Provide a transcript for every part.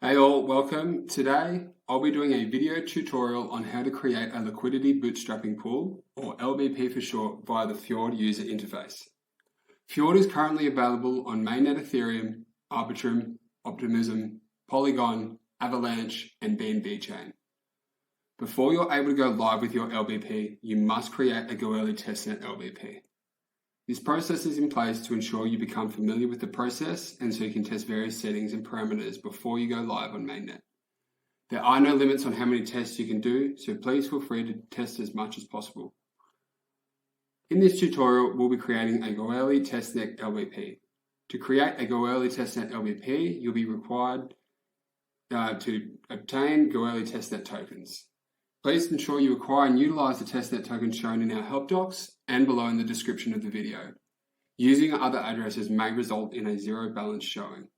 Hey all, welcome. Today I'll be doing a video tutorial on how to create a liquidity bootstrapping pool, or LBP for short, via the Fjord user interface. Fjord is currently available on mainnet Ethereum, Arbitrum, Optimism, Polygon, Avalanche, and BNB chain. Before you're able to go live with your LBP, you must create a Goerli testnet LBP. This process is in place to ensure you become familiar with the process and so you can test various settings and parameters before you go live on mainnet. There are no limits on how many tests you can do, so please feel free to test as much as possible. In this tutorial, we'll be creating a Goerli testnet LBP. To create a Goerli testnet LBP, you'll be required to obtain Goerli testnet tokens. Please ensure you acquire and utilize the testnet tokens shown in our help docs and below in the description of the video. Using other addresses may result in a zero balance showing.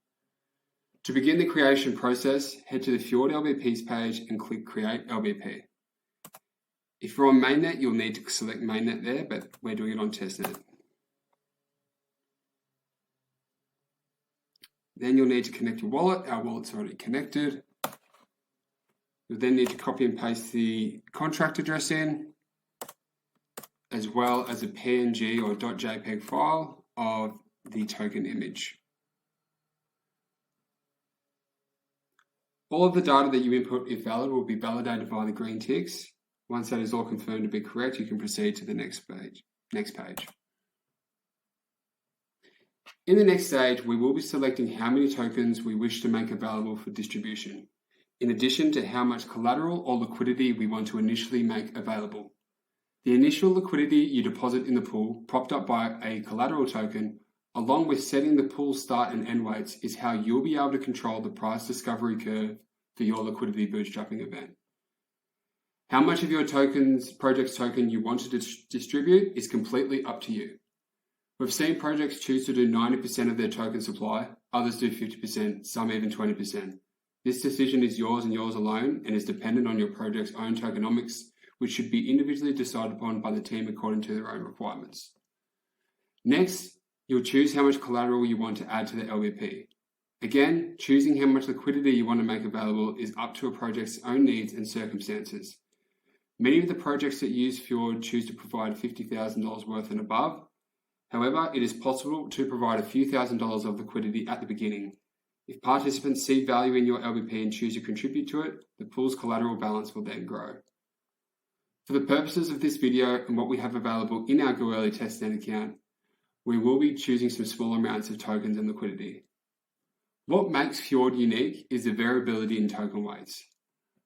To begin the creation process, head to the Fjord LBPs page and click Create LBP. If you're on mainnet, you'll need to select mainnet there, but we're doing it on testnet. Then you'll need to connect your wallet. Our wallet's already connected. You'll then need to copy and paste the contract address in, as well as a PNG or .jpeg file of the token image. All of the data that you input, if valid, will be validated via the green ticks. Once that is all confirmed to be correct, you can proceed to the next page. In the next stage, we will be selecting how many tokens we wish to make available for distribution, in addition to how much collateral or liquidity we want to initially make available. The initial liquidity you deposit in the pool, propped up by a collateral token, along with setting the pool start and end weights, is how you'll be able to control the price discovery curve for your liquidity bootstrapping event. How much of your project's token you want to distribute is completely up to you. We've seen projects choose to do 90% of their token supply, others do 50%, some even 20%. This decision is yours and yours alone and is dependent on your project's own tokenomics, which should be individually decided upon by the team according to their own requirements. Next, you'll choose how much collateral you want to add to the LBP. Again, choosing how much liquidity you want to make available is up to a project's own needs and circumstances. Many of the projects that use Fjord choose to provide $50,000 worth and above. However, it is possible to provide a few $1,000s of liquidity at the beginning. If participants see value in your LBP and choose to contribute to it, the pool's collateral balance will then grow. For the purposes of this video and what we have available in our Goerli testnet account, we will be choosing some small amounts of tokens and liquidity. What makes Fjord unique is the variability in token weights.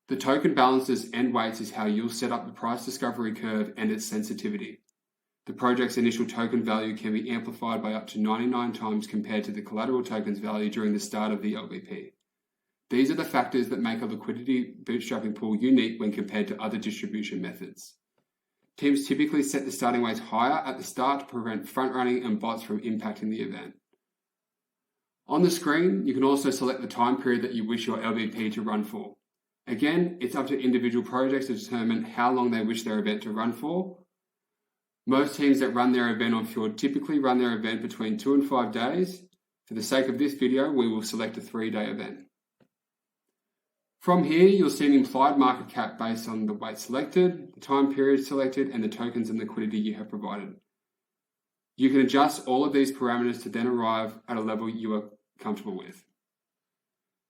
The token balances and weights is how you'll set up the price discovery curve and its sensitivity. The project's initial token value can be amplified by up to 99 times compared to the collateral token's value during the start of the LBP. These are the factors that make a liquidity bootstrapping pool unique when compared to other distribution methods. Teams typically set the starting weights higher at the start to prevent front-running and bots from impacting the event. On the screen, you can also select the time period that you wish your LBP to run for. Again, it's up to individual projects to determine how long they wish their event to run for. Most teams that run their event on Fjord typically run their event between 2 and 5 days. For the sake of this video, we will select a 3-day event. From here, you'll see an implied market cap based on the weight selected, the time period selected, and the tokens and liquidity you have provided. You can adjust all of these parameters to then arrive at a level you are comfortable with.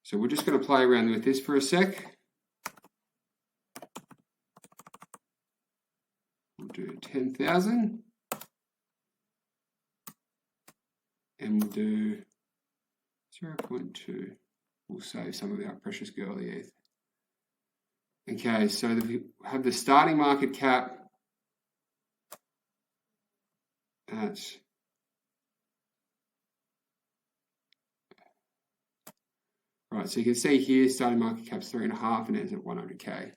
So we're just going to play around with this for a sec. We'll do 10,000 and we'll do 0.2. We'll save some of our precious Goerli ETH. Okay, so we have the starting market cap at right. So you can see here starting market cap's 3.5 and ends at 100k.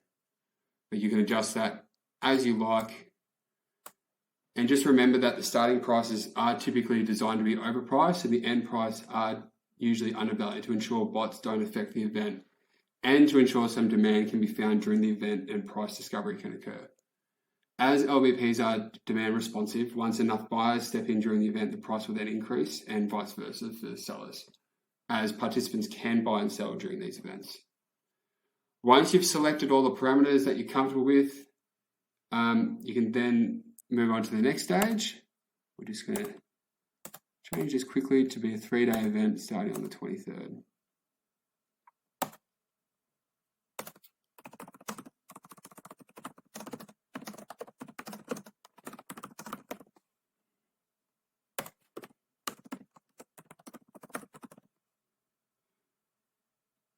But you can adjust that as you like. And just remember that the starting prices are typically designed to be overpriced and the end price are usually undervalued to ensure bots don't affect the event and to ensure some demand can be found during the event and price discovery can occur. As LBPs are demand responsive, once enough buyers step in during the event, the price will then increase and vice versa for sellers. as participants can buy and sell during these events. Once you've selected all the parameters that you're comfortable with, you can then move on to the next stage. We're just going to change this quickly to be a 3-day event starting on the 23rd.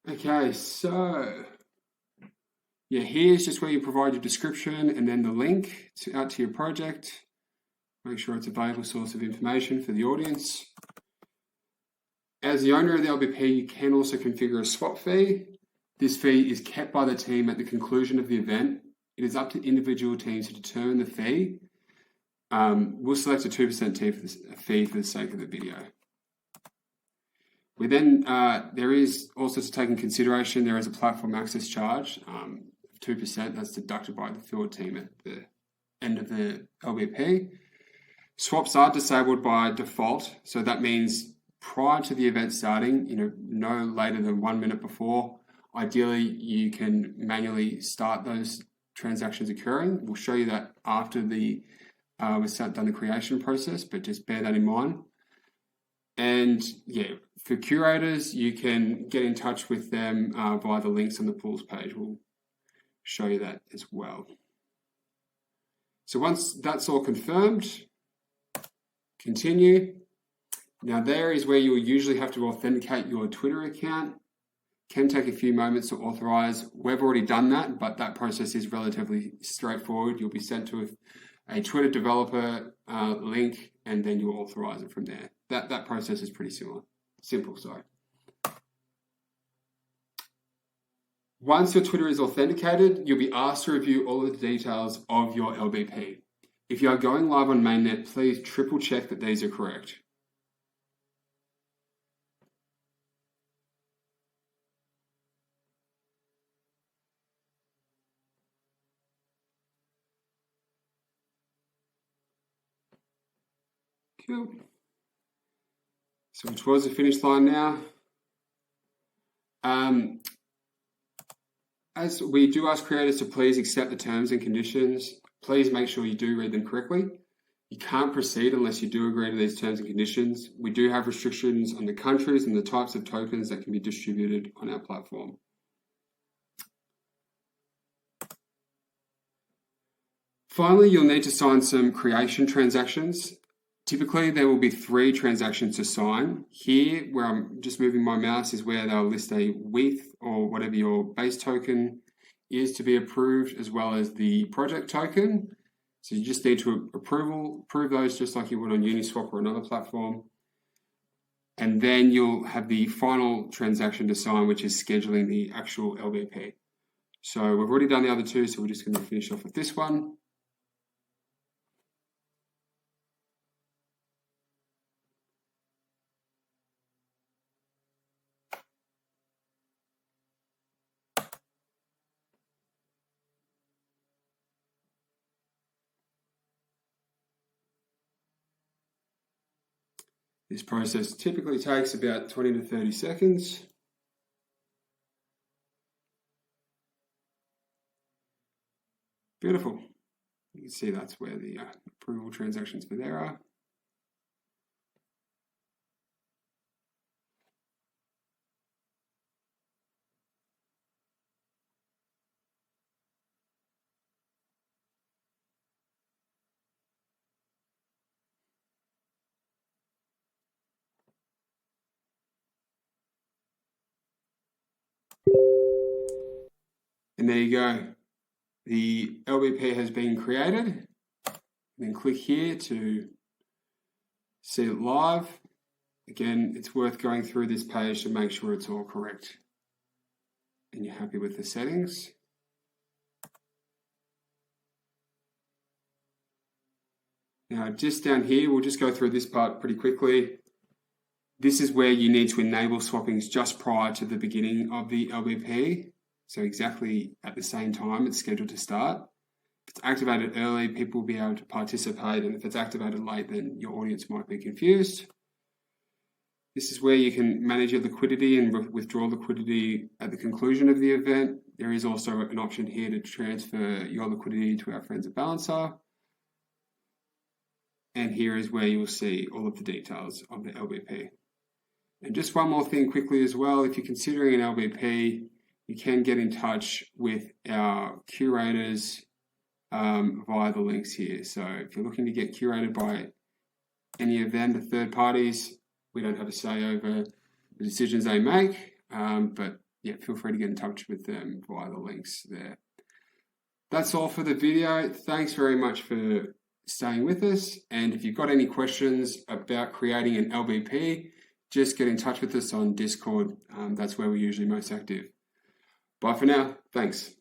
Okay, so yeah, here's just where you provide your description and then the link out to your project. Make sure it's a valuable source of information for the audience. As the owner of the LBP, you can also configure a swap fee. This fee is kept by the team at the conclusion of the event. It is up to individual teams to determine the fee. We'll select a 2% fee for the sake of the video. We then, there is also to take in consideration, there is a platform access charge of 2%. That's deducted by the Fjord team at the end of the LBP. Swaps are disabled by default. So that means prior to the event starting, no later than 1 minute before, ideally you can manually start those transactions occurring. We'll show you that after we've done the creation process, but just bear that in mind. And yeah, for curators, you can get in touch with them via the links on the pools page. We'll show you that as well. So once that's all confirmed, continue. Now there is where you will usually have to authenticate your Twitter account. Can take a few moments to authorize. We've already done that, but that process is relatively straightforward. You'll be sent to a Twitter developer link, and then you'll authorize it from there. That process is pretty simple. Once your Twitter is authenticated, you'll be asked to review all of the details of your LBP. If you are going live on mainnet, please triple check that these are correct. Cool. So we're towards the finish line now. As we do ask creators to please accept the terms and conditions, please make sure you do read them correctly. You can't proceed unless you do agree to these terms and conditions. We do have restrictions on the countries and the types of tokens that can be distributed on our platform. Finally, you'll need to sign some creation transactions. Typically, there will be 3 transactions to sign. Here, where I'm just moving my mouse, is where they'll list a WETH or whatever your base token is to be approved, as well as the project token. So you just need to approve those just like you would on Uniswap or another platform. And then you'll have the final transaction to sign, which is scheduling the actual LBP. So we've already done the other 2, so we're just going to finish off with this one. This process typically takes about 20 to 30 seconds. Beautiful. You can see that's where the approval transactions for there are. And there you go. The LBP has been created. Then click here to see it live. Again, it's worth going through this page to make sure it's all correct and you're happy with the settings. Now, just down here, we'll just go through this part pretty quickly. This is where you need to enable swappings just prior to the beginning of the LBP. So exactly at the same time it's scheduled to start. If it's activated early, people will be able to participate, and if it's activated late, then your audience might be confused. This is where you can manage your liquidity and withdraw liquidity at the conclusion of the event. There is also an option here to transfer your liquidity to our friends at Balancer. And here is where you'll see all of the details of the LBP. And just one more thing quickly as well, if you're considering an LBP, you can get in touch with our curators via the links here. So if you're looking to get curated by any of them, the third parties, we don't have a say over the decisions they make, but yeah, feel free to get in touch with them via the links there. That's all for the video. Thanks very much for staying with us. And if you've got any questions about creating an LBP, just get in touch with us on Discord. That's where we're usually most active. Bye for now. Thanks.